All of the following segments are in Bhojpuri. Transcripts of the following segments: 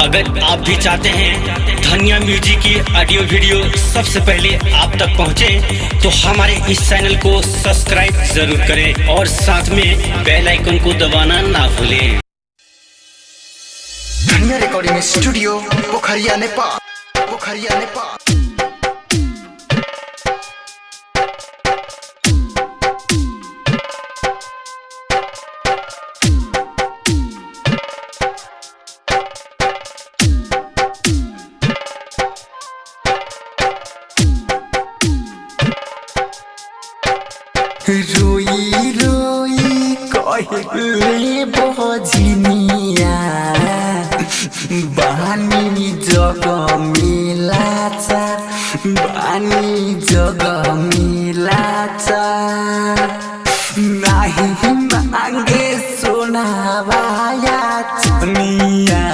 अगर आप भी चाहते हैं धनिया म्यूजिक की ऑडियो वीडियो सबसे पहले आप तक पहुंचे, तो हमारे इस चैनल को सब्सक्राइब जरूर करें और साथ में बेल आइकन को दबाना ना भूलें। धनिया रिकॉर्डिंग स्टूडियो पोखरिया नेपाल। रोई रोई कहले बजनिया बानी जग मिलाचा, बानी जग मिलाचा, नाही मांगे सोनावाया चनिया,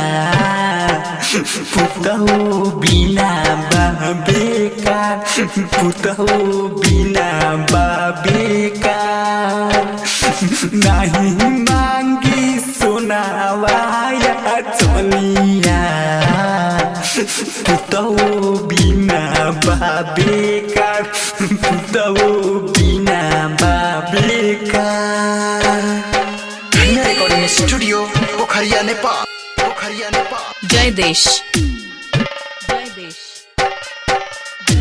पुतौ बिना बेकार, पुतौ बिना बेकार, नहीं मांगी सोनावाया चनिया, पुतौ बिना बेकार, पुतौ बिना बेकार। धनिया रिकॉर्डिंग स्टूडियो पोखरिया नेपाल। जय देश, जय देश, जय देश।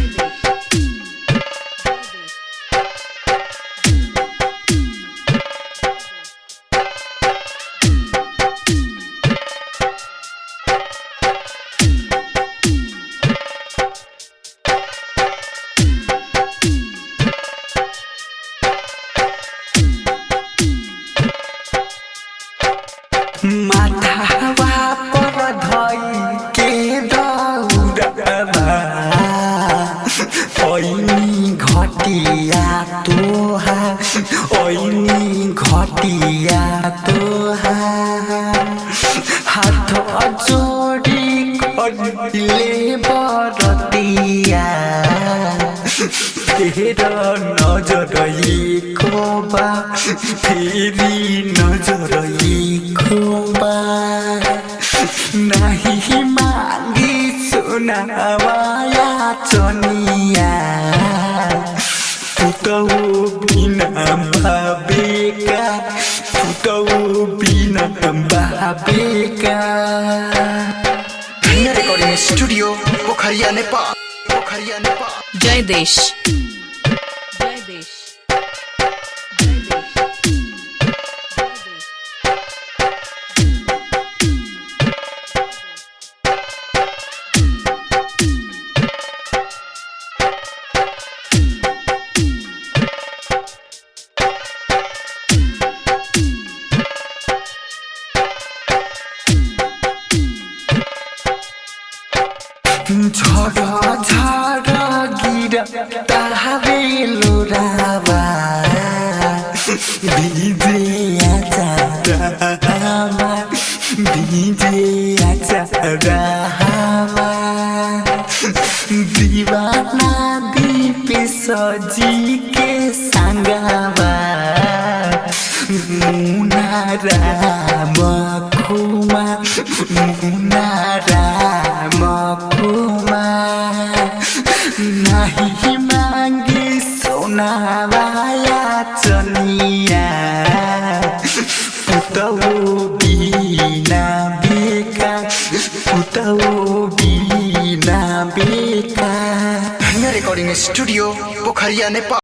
माथावा पर धई के दौड़बा, ओइनी घटिया तोहार, ओइनी घटिया तोहार, हाथ जोड़ी करिले बरतिया, तेरा नजर खोबा, फेरी नजर खोबा, नहीं मांगी सुनावाया चनिया, पुतौ बिना बेका, पुतौ बिना बेका। धनिया रिकॉर्डिंग स्टूडियो पोखरिया नेपाल। जय देश, जय देश, जय देश। झड़ झड़ गिरा तावे लोरावा, भीजे आचारामा, भीजे आचारामा, दीवाना दीप सजी के संगावा, मुनारा मखुमा, मुनारा मखुमा, नहीं मांगी सोनावाया चनिया, पुतौ बिना बेकार, पुतौ बिना बेकार। धनिया रिकॉर्डिंग स्टूडियो पोखरिया नेपाल।